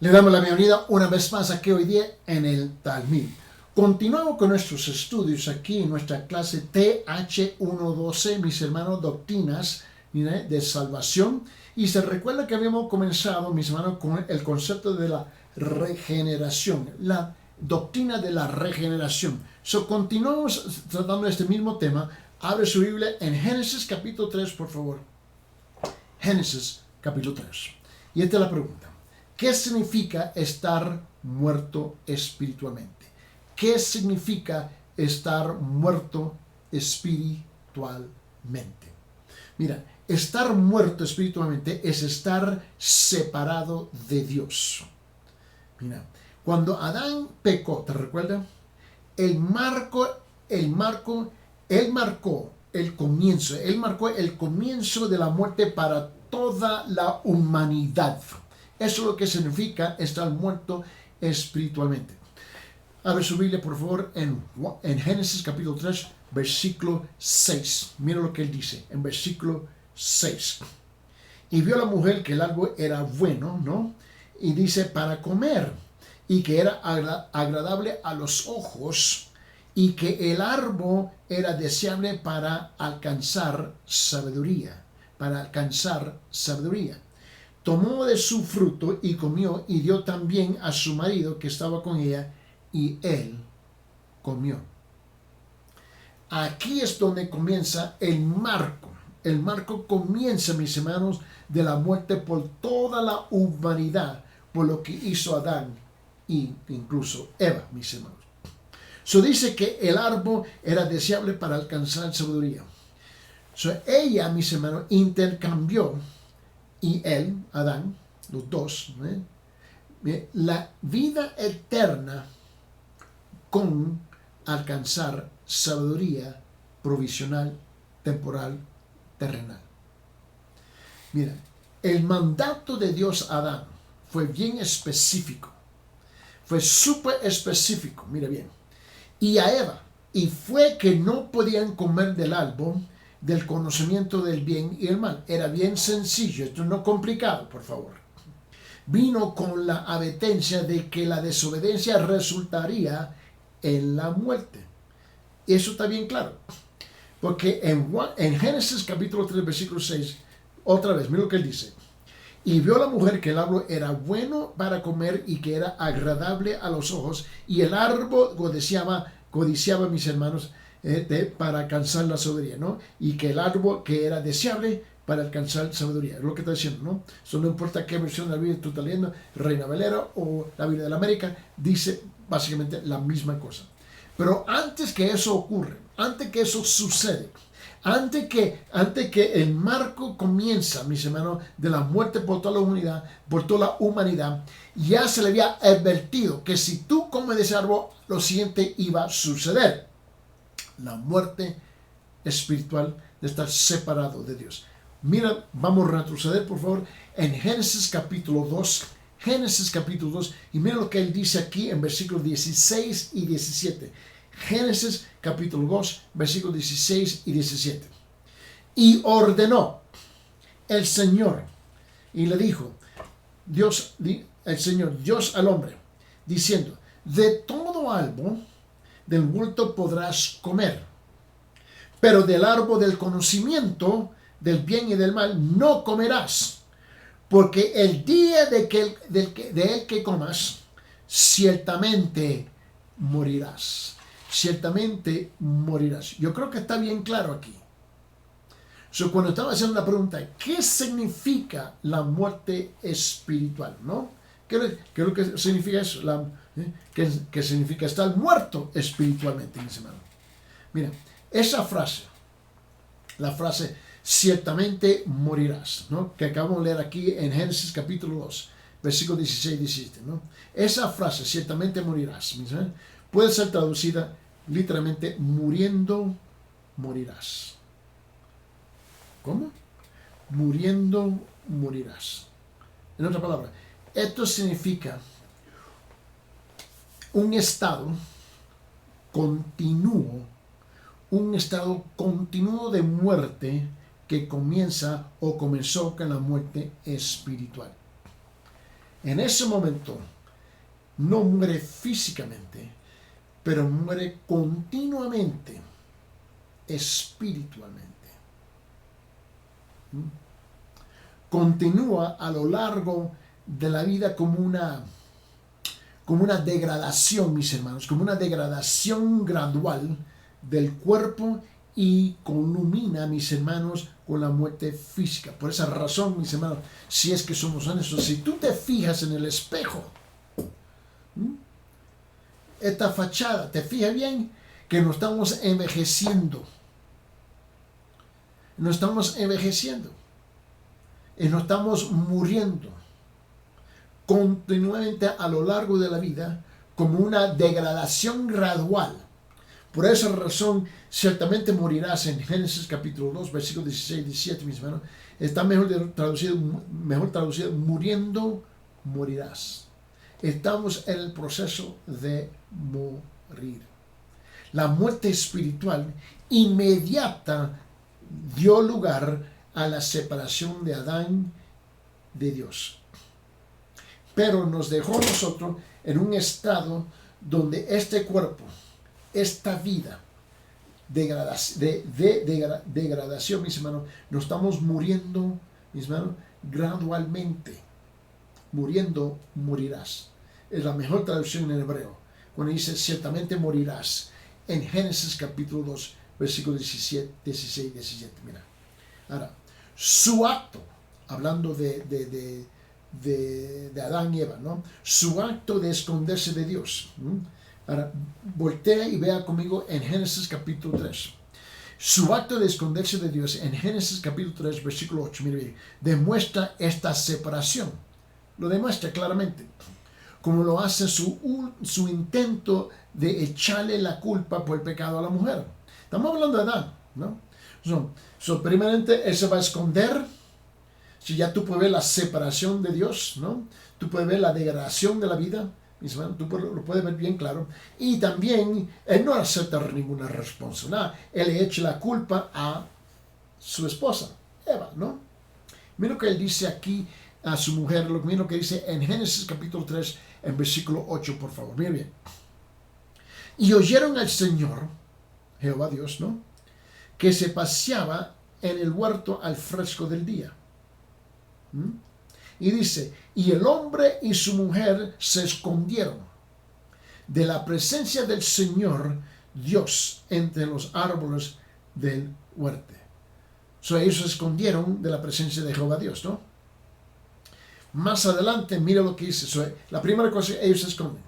Le damos la bienvenida una vez más aquí hoy día en el Talmud. Continuamos con nuestros estudios aquí en nuestra clase TH112, mis hermanos, doctrinas de salvación. Y se recuerda que habíamos comenzado, mis hermanos, con el concepto de la regeneración, la doctrina de la regeneración. Continuamos tratando este mismo tema. Abre su Biblia en Génesis capítulo 3, por favor. Génesis capítulo 3. Y esta es la pregunta. ¿Qué significa estar muerto espiritualmente? ¿Qué significa estar muerto espiritualmente? Mira, estar muerto espiritualmente es estar separado de Dios. Mira, cuando Adán pecó, ¿te recuerdas? Él marcó el comienzo de la muerte para toda la humanidad. Eso es lo que significa estar muerto espiritualmente. Abre su Biblia, por favor, en Génesis capítulo 3, versículo 6. Mira lo que él dice en versículo 6. Y vio la mujer que el árbol era bueno, ¿no? Y dice, para comer, y que era agradable a los ojos, y que el árbol era deseable para alcanzar sabiduría. Tomó de su fruto y comió, y dio también a su marido que estaba con ella, y él comió. Aquí es donde comienza el marco. El marco comienza, mis hermanos, de la muerte por toda la humanidad, por lo que hizo Adán e incluso Eva, mis hermanos. Dice que el árbol era deseable para alcanzar sabiduría. Ella, mis hermanos, intercambió, y él, Adán, los dos, la vida eterna con alcanzar sabiduría provisional, temporal, terrenal. Mira, el mandato de Dios a Adán fue bien específico, fue súper específico, mira bien, y a Eva, y fue que no podían comer del árbol del conocimiento del bien y el mal. Era bien sencillo, esto no complicado, por favor. Vino con la advertencia de que la desobediencia resultaría en la muerte. Eso está bien claro. Porque en Génesis capítulo 3, versículo 6, otra vez, mira lo que él dice. Y vio la mujer que el árbol era bueno para comer y que era agradable a los ojos, y el árbol codiciaba, mis hermanos, para alcanzar la sabiduría, ¿no? Y que el árbol que era deseable para alcanzar sabiduría. Es lo que está diciendo, ¿no? Eso no importa qué versión de la Biblia tú estás leyendo, Reina Valera o la Biblia de la América, dice básicamente la misma cosa. Pero antes que eso ocurre, antes que eso sucede, antes que el marco comienza, mis hermanos, de la muerte por toda la humanidad, ya se le había advertido que si tú comes de ese árbol, lo siguiente iba a suceder: la muerte espiritual de estar separado de Dios. Mira, vamos a retroceder, por favor, en Génesis capítulo 2. Génesis capítulo 2, y mira lo que él dice aquí en versículos 16 y 17. Génesis capítulo 2, versículos 16 y 17. Y ordenó el Señor, y le dijo el Señor, Dios al hombre, diciendo: de todo árbol del huerto podrás comer, pero del árbol del conocimiento del bien y del mal no comerás, porque el día de él que comas, ciertamente morirás. Ciertamente morirás. Yo creo que está bien claro aquí. Cuando estaba haciendo la pregunta, ¿qué significa la muerte espiritual? ¿No? ¿Qué es lo que significa eso? ¿Qué significa estar muerto espiritualmente, mis hermanos? Mira, esa frase, la frase ciertamente morirás, ¿no? Que acabamos de leer aquí en Génesis capítulo 2, versículos 16 y 17, ¿no? Esa frase, ciertamente morirás, puede ser traducida literalmente: muriendo morirás. ¿Cómo? Muriendo morirás. En otra palabra, esto significa un estado continuo de muerte que comienza o comenzó con la muerte espiritual. En ese momento no muere físicamente, pero muere continuamente, espiritualmente. Continúa a lo largo de la vida como una degradación, mis hermanos, como una degradación gradual del cuerpo y culmina, mis hermanos, con la muerte física. Por esa razón, mis hermanos, si es que somos honestos, si tú te fijas en el espejo, esta fachada, te fijas bien que no estamos envejeciendo. No estamos envejeciendo. Y no estamos muriendo continuamente a lo largo de la vida como una degradación gradual. Por esa razón, ciertamente morirás en Génesis capítulo 2, versículos 16 y 17, mis hermanos. Está mejor traducido, muriendo, morirás. Estamos en el proceso de morir. La muerte espiritual inmediata dio lugar a la separación de Adán de Dios. Pero nos dejó nosotros en un estado donde este cuerpo, esta vida, degradación, mis hermanos, nos estamos muriendo, mis hermanos, gradualmente. Muriendo, morirás. Es la mejor traducción en hebreo. Cuando dice, ciertamente morirás. En Génesis capítulo 2, versículos 16 y 17. Mira. Ahora, su acto, hablando de Adán y Eva, ¿no? Su acto de esconderse de Dios. Ahora, voltea y vea conmigo en Génesis capítulo 3. Su acto de esconderse de Dios en Génesis capítulo 3, versículo 8, mire, demuestra esta separación. Lo demuestra claramente. Como lo hace su intento de echarle la culpa por el pecado a la mujer. Estamos hablando de Adán, ¿no? Primeramente, él se va a esconder. Si ya tú puedes ver la separación de Dios, ¿no? Tú puedes ver la degradación de la vida, mis hermanos, tú lo puedes ver bien claro. Y también, él no acepta ninguna responsabilidad. Él le echa la culpa a su esposa, Eva, ¿no? Mira lo que él dice aquí a su mujer, lo mismo que dice en Génesis capítulo 3, en versículo 8, por favor. Mira bien. Y oyeron al Señor, Jehová Dios, ¿no? Que se paseaba en el huerto al fresco del día. Y dice, y el hombre y su mujer se escondieron de la presencia del Señor Dios entre los árboles del huerto. Ellos se escondieron de la presencia de Jehová Dios, ¿no? Más adelante, mira lo que dice. La primera cosa, ellos se esconden.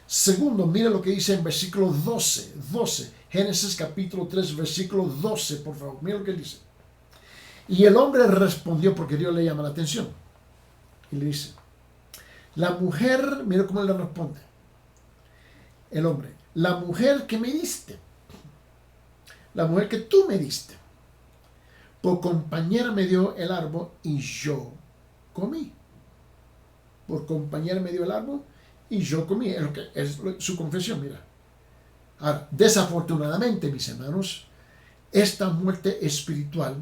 Segundo, mira lo que dice en versículo 12. Génesis capítulo 3, versículo 12, por favor. Mira lo que dice. Y el hombre respondió, porque Dios le llama la atención. Y le dice, la mujer, mira cómo él le responde. El hombre, la mujer que me diste, la mujer que tú me diste, por compañera me dio el árbol y yo comí. Por compañera me dio el árbol y yo comí. Es su confesión, mira. Ahora, desafortunadamente, mis hermanos, esta muerte espiritual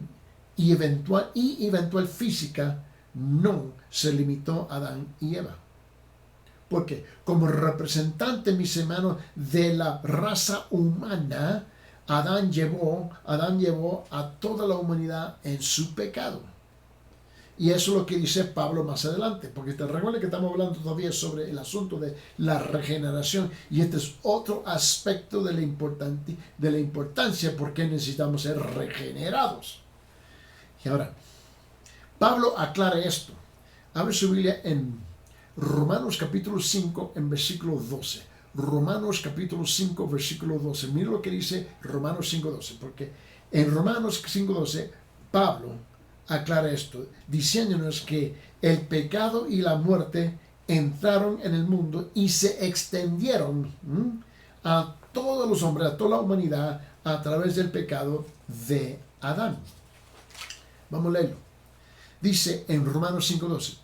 y eventual física no se limitó a Adán y Eva. Porque como representante, mis hermanos, de la raza humana, Adán llevó a toda la humanidad en su pecado. Y eso es lo que dice Pablo más adelante, porque te recuerda que estamos hablando todavía sobre el asunto de la regeneración, y este es otro aspecto de la importancia porque necesitamos ser regenerados. Y ahora, Pablo aclara esto. Abre su Biblia en Romanos capítulo 5, en versículo 12. Romanos capítulo 5, versículo 12. Mira lo que dice Romanos 5, 12, porque en Romanos 5, 12, Pablo aclara esto, diciéndonos que el pecado y la muerte entraron en el mundo y se extendieron a todos los hombres, a toda la humanidad, a través del pecado de Adán. Vamos a leerlo. Dice en Romanos 5:12,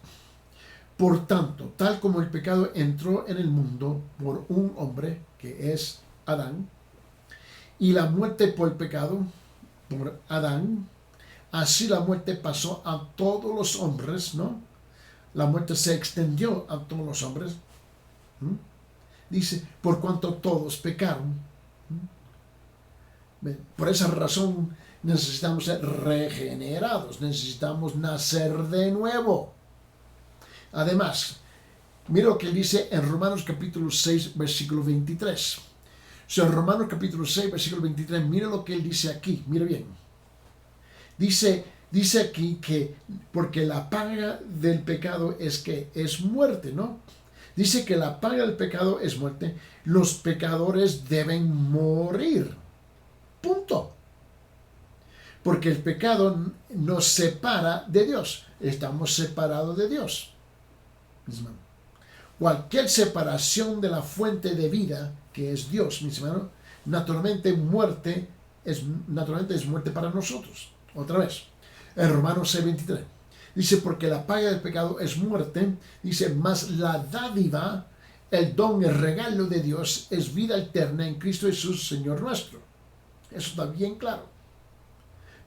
por tanto, tal como el pecado entró en el mundo por un hombre, que es Adán, y la muerte por el pecado, por Adán, así la muerte pasó a todos los hombres, ¿no? la muerte se extendió a todos los hombres. Dice, por cuanto todos pecaron. Por esa razón necesitamos ser regenerados, necesitamos nacer de nuevo. Además, mira lo que dice en Romanos capítulo 6, versículo 23. En Romanos capítulo 6, versículo 23, mira lo que él dice aquí, mira bien. Dice aquí que porque la paga del pecado es muerte, ¿no? Dice que la paga del pecado es muerte. Los pecadores deben morir. Punto. Porque el pecado nos separa de Dios. Estamos separados de Dios. Cualquier separación de la fuente de vida, que es Dios, mis hermanos, naturalmente es muerte para nosotros. Otra vez, en Romanos 6:23. Dice, porque la paga del pecado es muerte. Dice, mas la dádiva, el don, el regalo de Dios es vida eterna en Cristo Jesús, Señor nuestro. Eso está bien claro.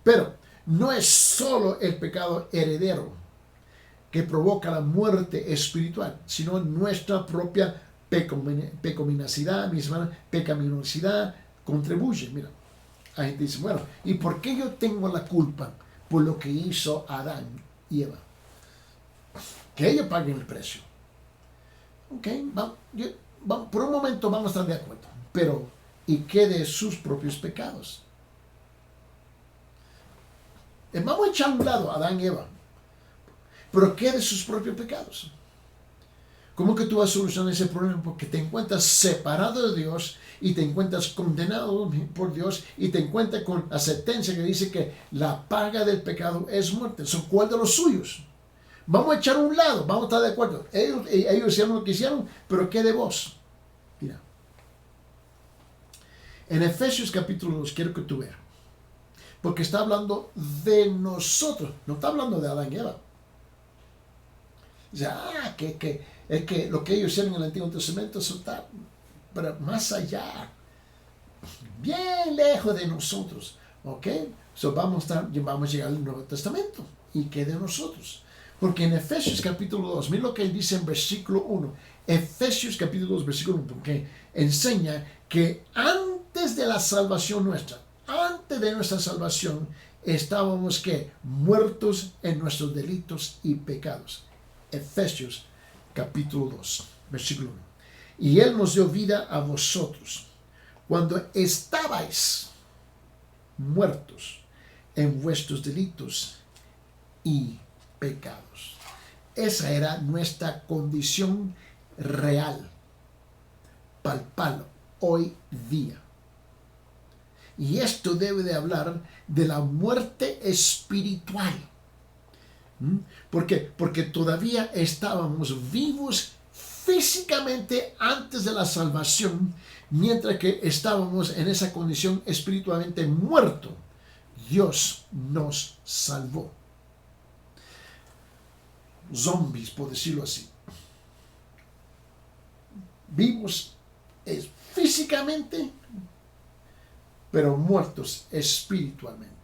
Pero no es solo el pecado heredero que provoca la muerte espiritual, sino nuestra propia pecaminosidad, mis hermanos, pecaminosidad contribuye. Mira, la gente dice, bueno, ¿y por qué yo tengo la culpa por lo que hizo Adán y Eva? Que ellos paguen el precio. Ok, por un momento vamos a estar de acuerdo, pero ¿y qué de sus propios pecados? Vamos a echar a un lado a Adán y Eva, pero ¿qué de sus propios pecados? ¿Cómo que tú vas a solucionar ese problema? Porque te encuentras separado de Dios y te encuentras condenado por Dios y te encuentras con la sentencia que dice que la paga del pecado es muerte. ¿Son cuál de los suyos? Vamos a echar a un lado, vamos a estar de acuerdo. Ellos hicieron lo que hicieron, pero ¿qué de vos? Mira. En Efesios capítulo 2, quiero que tú veas. Porque está hablando de nosotros, no está hablando de Adán y Eva. Dice, es que lo que ellos hicieron en el Antiguo Testamento, eso está pero más allá, bien lejos de nosotros. ¿Ok? Vamos a llegar al Nuevo Testamento. ¿Y qué de nosotros? Porque en Efesios capítulo 2, mira lo que él dice en versículo 1. Efesios capítulo 2, versículo 1, porque enseña que antes de la salvación nuestra, antes de nuestra salvación, estábamos que muertos en nuestros delitos y pecados. Efesios capítulo 2, versículo 1. Y Él nos dio vida a vosotros cuando estabais muertos en vuestros delitos y pecados. Esa era nuestra condición real, palpable, hoy día. Y esto debe de hablar de la muerte espiritual. ¿Por qué? Porque todavía estábamos vivos físicamente antes de la salvación, mientras que estábamos en esa condición espiritualmente muerto. Dios nos salvó. Zombies, por decirlo así. Vivos físicamente, pero muertos espiritualmente.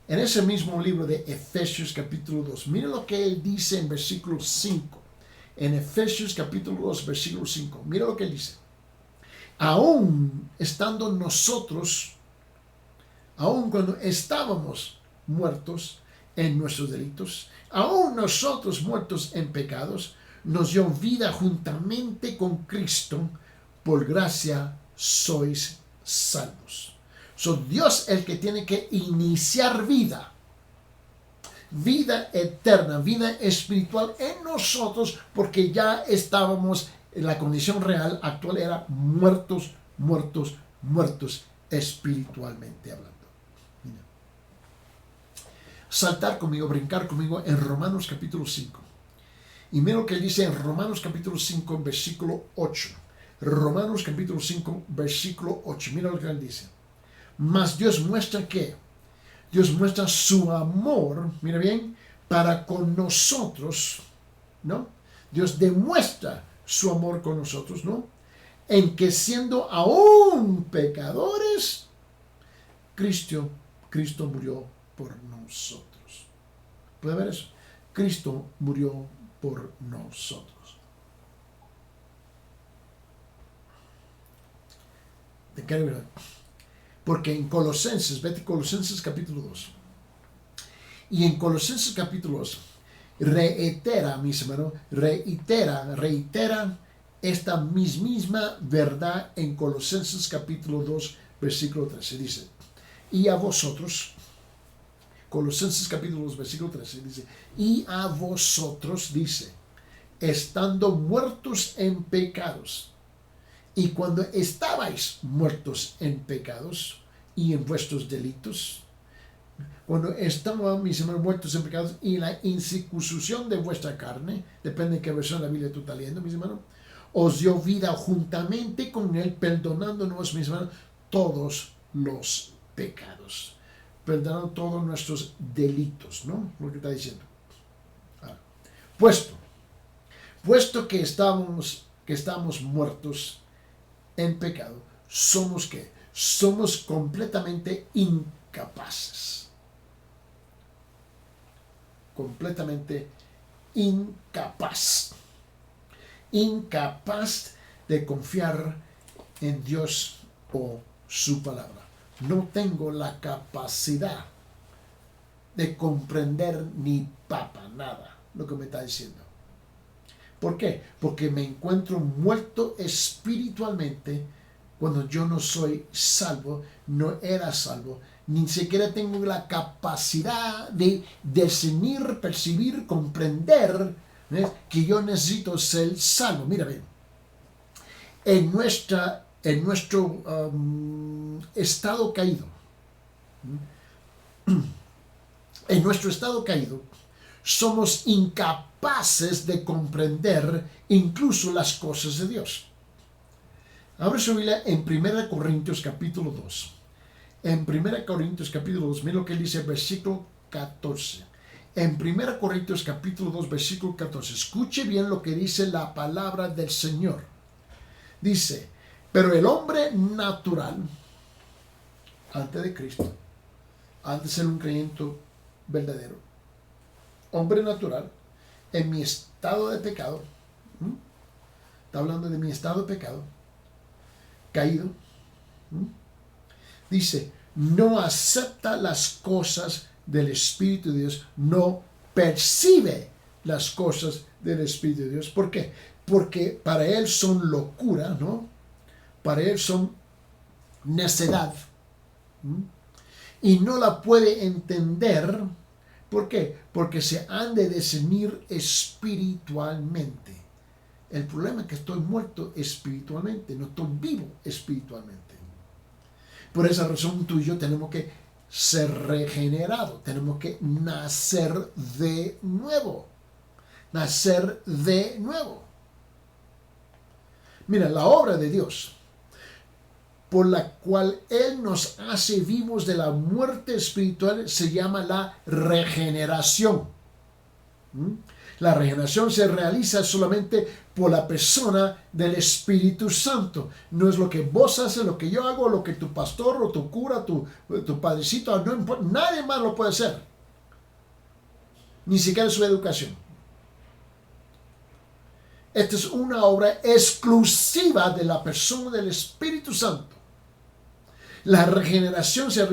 En ese mismo libro de Efesios capítulo 2, mira lo que él dice en versículo 5. En Efesios capítulo 2, versículo 5, mira lo que él dice. Aún estando nosotros, aún cuando estábamos muertos en nuestros delitos, aún nosotros muertos en pecados, nos dio vida juntamente con Cristo, por gracia sois salvos. Dios el que tiene que iniciar vida eterna, vida espiritual en nosotros, porque ya estábamos en la condición real, actual era muertos espiritualmente hablando. Mira. Saltar conmigo, brincar conmigo en Romanos capítulo 5. Y mira lo que dice en Romanos capítulo 5, versículo 8. Romanos capítulo 5, versículo 8. Mira lo que él dice. Mas Dios muestra ¿qué? Dios muestra su amor, mira bien, para con nosotros, ¿no? Dios demuestra su amor con nosotros, ¿no? En que siendo aún pecadores, Cristo murió por nosotros. ¿Puede ver eso? Cristo murió por nosotros. Porque en Colosenses, vete Colosenses capítulo 2. Y en Colosenses capítulo 2, reitera, mis hermanos, reitera esta misma verdad en Colosenses capítulo 2, versículo 13. Dice, y a vosotros, Colosenses capítulo 2, versículo 13, dice, y a vosotros, dice, estando muertos en pecados, y cuando estabais muertos en pecados y en vuestros delitos, cuando estaban, mis hermanos, muertos en pecados y la incircuncisión de vuestra carne, depende de qué versión de la Biblia tú estás leyendo, mis hermanos, os dio vida juntamente con él, perdonándonos, mis hermanos, todos los pecados. Perdonando todos nuestros delitos, ¿no? Lo que está diciendo. Ahora, puesto que estamos muertos en pecado, ¿somos qué? Somos completamente incapaces. Completamente incapaz. Incapaz de confiar en Dios o su palabra. No tengo la capacidad de comprender ni papa, nada, lo que me está diciendo. ¿Por qué? Porque me encuentro muerto espiritualmente cuando yo no soy salvo, no era salvo, ni siquiera tengo la capacidad de discernir, percibir, comprender, ¿ves?, que yo necesito ser salvo. Mira bien, en nuestro estado caído, en nuestro estado caído, somos incapaces de comprender incluso las cosas de Dios. Abre su Biblia en 1 Corintios capítulo 2. En 1 Corintios capítulo 2, mira lo que dice versículo 14. En 1 Corintios capítulo 2, versículo 14. Escuche bien lo que dice la palabra del Señor. Dice, pero el hombre natural, antes de Cristo, antes de ser un creyente verdadero, hombre natural, en mi estado de pecado, está hablando de mi estado de pecado, caído, dice, no acepta las cosas del Espíritu de Dios, no percibe las cosas del Espíritu de Dios. ¿Por qué? Porque para él son locura, ¿no? Para él son necedad. Y no la puede entender. ¿Por qué? Porque se han de discernir espiritualmente. El problema es que estoy muerto espiritualmente, no estoy vivo espiritualmente. Por esa razón tú y yo tenemos que ser regenerados, tenemos que nacer de nuevo. Nacer de nuevo. Mira, la obra de Dios, por la cual Él nos hace vivos de la muerte espiritual, se llama la regeneración. La regeneración se realiza solamente por la persona del Espíritu Santo. No es lo que vos haces, lo que yo hago, lo que tu pastor o tu cura, tu padrecito, no importa, nadie más lo puede hacer. Ni siquiera su educación. Esta es una obra exclusiva de la persona del Espíritu Santo. La regeneración se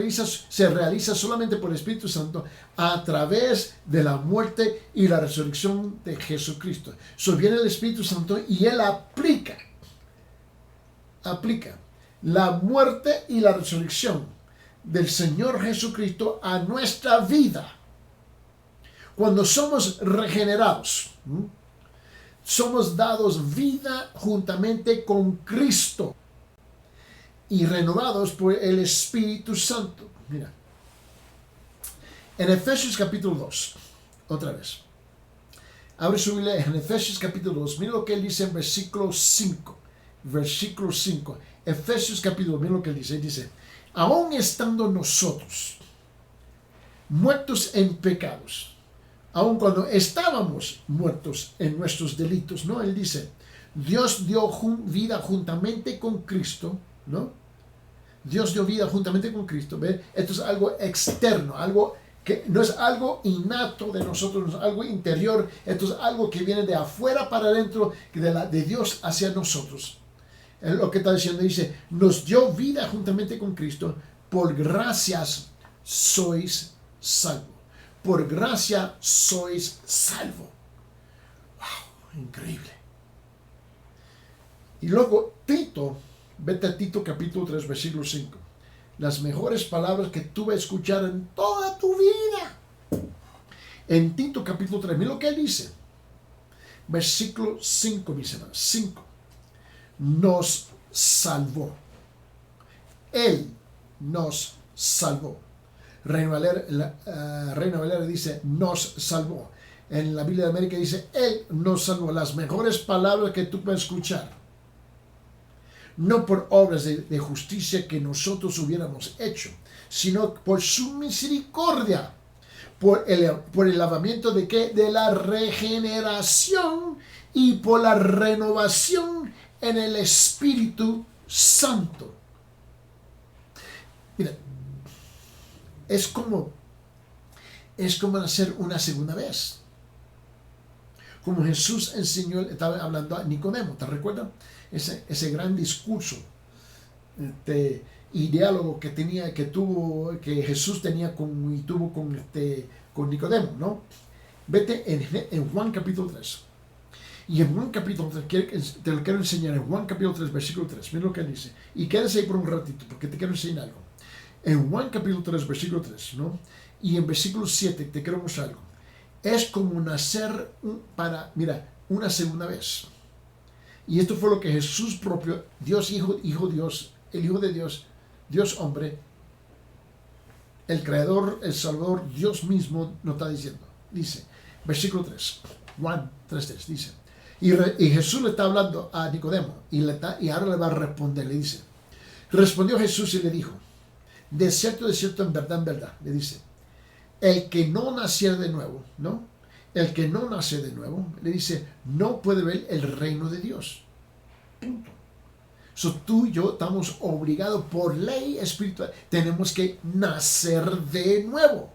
realiza solamente por el Espíritu Santo a través de la muerte y la resurrección de Jesucristo. Viene el Espíritu Santo y Él aplica la muerte y la resurrección del Señor Jesucristo a nuestra vida. Cuando somos regenerados, somos dados vida juntamente con Cristo y renovados por el Espíritu Santo. Mira, en Efesios capítulo 2, otra vez, abre su Biblia en Efesios capítulo 2, mira lo que él dice en versículo 5, Efesios capítulo 2, mira lo que él dice, aún estando nosotros muertos en pecados, aun cuando estábamos muertos en nuestros delitos, ¿no? Él dice, Dios dio vida juntamente con Cristo, ¿no? Dios dio vida juntamente con Cristo, ¿ve? Esto es algo externo, algo que no es algo innato de nosotros, no es algo interior, esto es algo que viene de afuera para adentro, de Dios hacia nosotros. Es lo que está diciendo, dice, nos dio vida juntamente con Cristo, por gracias sois salvos. Por gracia sois salvos. ¡Wow! Increíble. Y luego Tito, vete a Tito capítulo 3, versículo 5. Las mejores palabras que tú vas a escuchar en toda tu vida. En Tito capítulo 3, mira lo que él dice. Versículo 5, mis hermanos. 5. Nos salvó. Él nos salvó. Reina Valera dice, nos salvó. En la Biblia de América dice, Él nos salvó. Las mejores palabras que tú puedes escuchar. No por obras de justicia que nosotros hubiéramos hecho, sino por su misericordia. Por el lavamiento de ¿qué? De la regeneración y por la renovación en el Espíritu Santo. Mira, es como nacer una segunda vez. Como Jesús enseñó, estaba hablando a Nicodemo, ¿te recuerdas? Ese gran discurso y diálogo que Jesús tenía tuvo con Nicodemo, ¿no? Vete en Juan capítulo 3. Y en Juan capítulo 3, te lo quiero enseñar, en Juan capítulo 3, versículo 3, mira lo que dice. Y quédese ahí por un ratito, porque te quiero enseñar algo. En Juan capítulo 3, versículo 3, ¿no? Y en versículo 7 te quiero mostrar algo. Es como nacer una segunda vez. Y esto fue lo que Jesús propio, Dios Hijo Dios, el Hijo de Dios, Dios hombre, el Creador, el Salvador, Dios mismo nos está diciendo. Dice, versículo 3, Juan 3, dice. Y Jesús le está hablando a Nicodemo y ahora le va a responder, le dice. Respondió Jesús y le dijo, de cierto, en verdad, le dice, el que no naciera de nuevo, ¿no? El que no nace de nuevo, le dice, no puede ver el reino de Dios. Punto. Tú y yo estamos obligados por ley espiritual, tenemos que nacer de nuevo.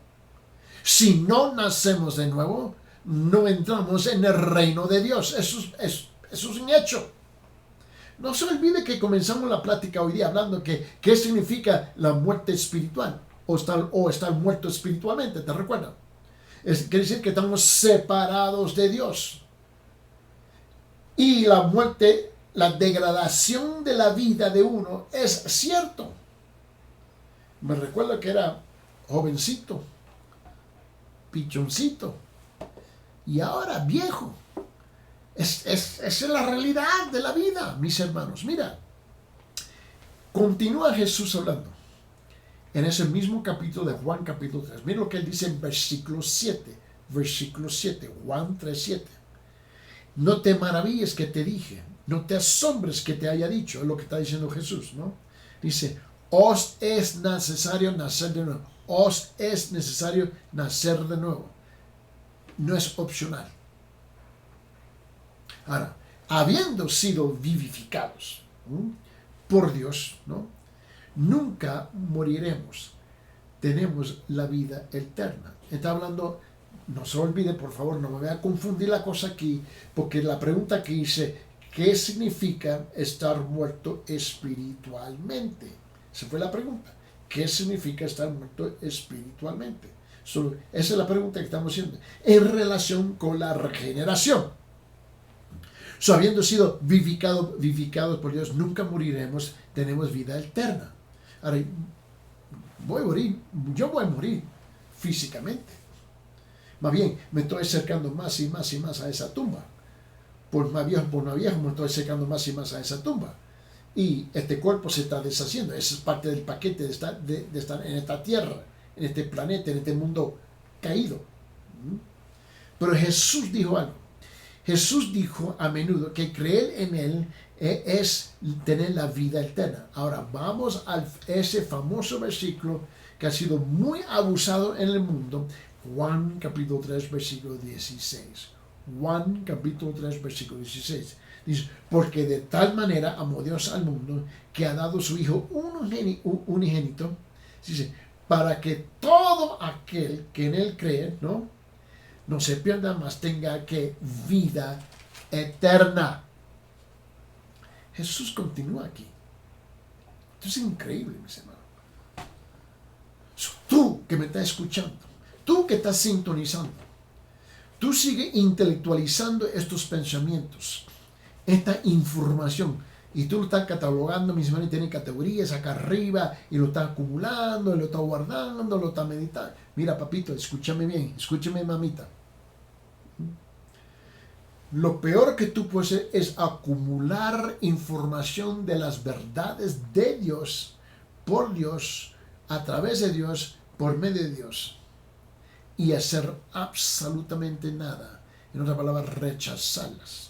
Si no nacemos de nuevo, no entramos en el reino de Dios. Eso es un hecho. No se olvide que comenzamos la plática hoy día hablando qué significa la muerte espiritual o estar muerto espiritualmente, ¿te recuerdas? Quiere decir que estamos separados de Dios. Y la muerte, la degradación de la vida de uno es cierto. Me recuerdo que era jovencito, pichoncito, y ahora viejo. Esa es la realidad de la vida, mis hermanos. Mira, continúa Jesús hablando en ese mismo capítulo de Juan capítulo 3. Mira lo que él dice en versículo 7. Juan 3:7. No te maravilles que te dije, no te asombres que te haya dicho, es lo que está diciendo Jesús, ¿no? Dice, os es necesario nacer de nuevo. Os es necesario nacer de nuevo. No es opcional. Ahora, habiendo sido vivificados por Dios, ¿no? Nunca moriremos. Tenemos la vida eterna. Está hablando, no se olvide, por favor, no me voy a confundir la cosa aquí, porque la pregunta que hice, ¿qué significa estar muerto espiritualmente? Esa fue la pregunta. ¿Qué significa estar muerto espiritualmente? Esa es la pregunta que estamos haciendo en relación con la regeneración. Habiendo sido vivificados por Dios, nunca moriremos, tenemos vida eterna. Ahora, yo voy a morir físicamente. Más bien, me estoy acercando más y más y más a esa tumba. Por más viejo, me estoy acercando más y más a esa tumba. Y este cuerpo se está deshaciendo. Esa es parte del paquete de estar en esta tierra, en este planeta, en este mundo caído. Pero Jesús dijo algo. Jesús dijo a menudo que creer en Él es tener la vida eterna. Ahora vamos a ese famoso versículo que ha sido muy abusado en el mundo. Juan capítulo 3 versículo 16. Juan capítulo 3 versículo 16. Dice, porque de tal manera amó Dios al mundo que ha dado su Hijo unigénito, dice, para que todo aquel que en él cree, no se pierda, mas tenga que vida eterna. Jesús continúa aquí. Esto es increíble, mis hermanos. Tú que me estás escuchando, tú que estás sintonizando, tú sigues intelectualizando estos pensamientos, esta información, y tú lo estás catalogando, mis hermanos, y tiene categorías acá arriba, y lo estás acumulando, y lo estás guardando, lo estás meditando. Mira, papito, escúchame bien, escúchame, mamita. Lo peor que tú puedes hacer es acumular información de las verdades de Dios, por Dios, a través de Dios, por medio de Dios, y hacer absolutamente nada. En otra palabra, rechazarlas.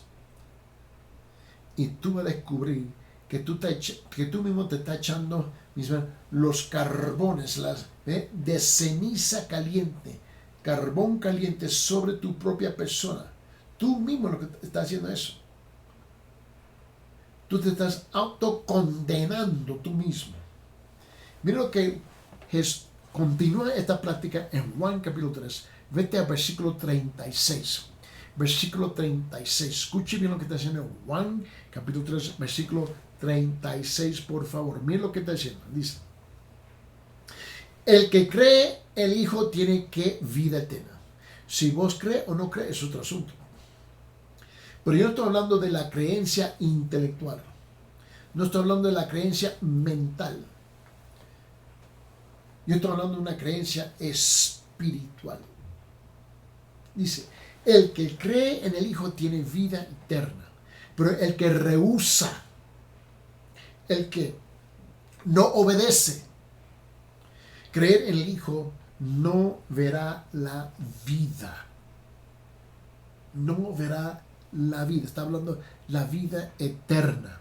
Y tú vas a descubrir que tú mismo te estás echando los carbones de ceniza caliente, carbón caliente sobre tu propia persona. Tú mismo lo que estás haciendo eso. Tú te estás autocondenando tú mismo. Mira lo que continúa esta plática en Juan capítulo 3. Vete al versículo 36. Versículo 36. Escuche bien lo que está diciendo Juan capítulo 3, versículo 36, por favor. Mira lo que está diciendo. Dice: el que cree el Hijo tiene que vida eterna. Si vos crees o no crees es otro asunto. Pero yo no estoy hablando de la creencia intelectual. No estoy hablando de la creencia mental. Yo estoy hablando de una creencia espiritual. Dice: el que cree en el Hijo tiene vida eterna. Pero el que rehúsa, el que no obedece, creer en el Hijo, no verá la vida. No verá la vida. Está hablando de la vida eterna.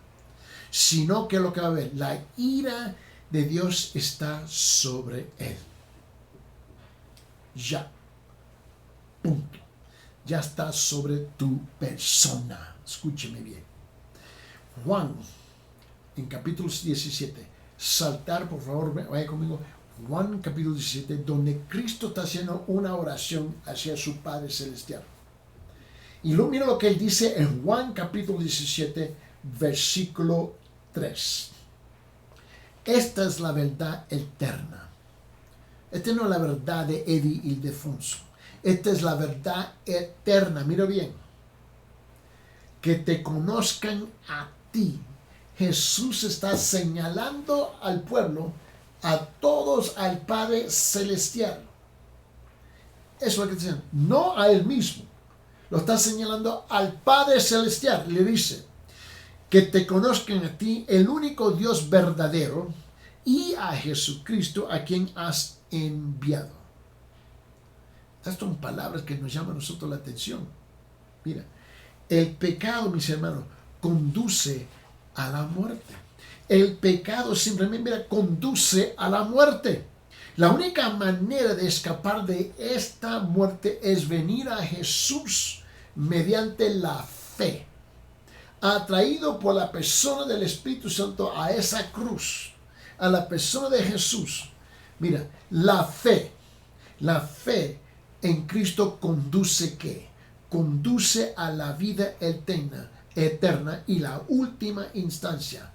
Sino que lo que va a ver, la ira de Dios está sobre él. Ya. Punto. Ya está sobre tu persona. Escúcheme bien. Juan, en capítulo 17. Saltar, por favor, vaya conmigo. Juan capítulo 17, donde Cristo está haciendo una oración hacia su Padre Celestial. Y luego mira lo que él dice en Juan capítulo 17, versículo 3. Esta es la verdad eterna. Esta no es la verdad de Eddie Ildefonso. Esta es la verdad eterna. Mira bien. Que te conozcan a ti. Jesús está señalando al pueblo, a todos, al Padre Celestial. Eso es lo que dicen. No a él mismo. Lo está señalando al Padre Celestial. Le dice: que te conozcan a ti, el único Dios verdadero, y a Jesucristo, a quien has enviado. Estas son palabras que nos llaman a nosotros la atención. Mira, el pecado, mis hermanos, conduce a la muerte. El pecado simplemente, conduce a la muerte. La única manera de escapar de esta muerte es venir a Jesús mediante la fe. Atraído por la persona del Espíritu Santo a esa cruz, a la persona de Jesús. Mira, la fe en Cristo conduce ¿qué? Conduce a la vida eterna y la última instancia.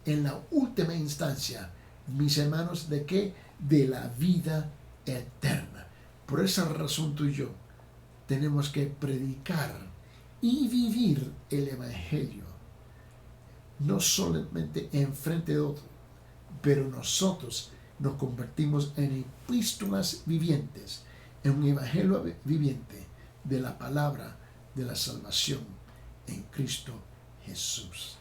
En la última instancia, mis hermanos, ¿de qué? De la vida eterna. Por esa razón tú y yo tenemos que predicar y vivir el Evangelio, no solamente enfrente de otros, pero nosotros nos convertimos en epístolas vivientes, en un Evangelio viviente de la palabra de la salvación en Cristo Jesús.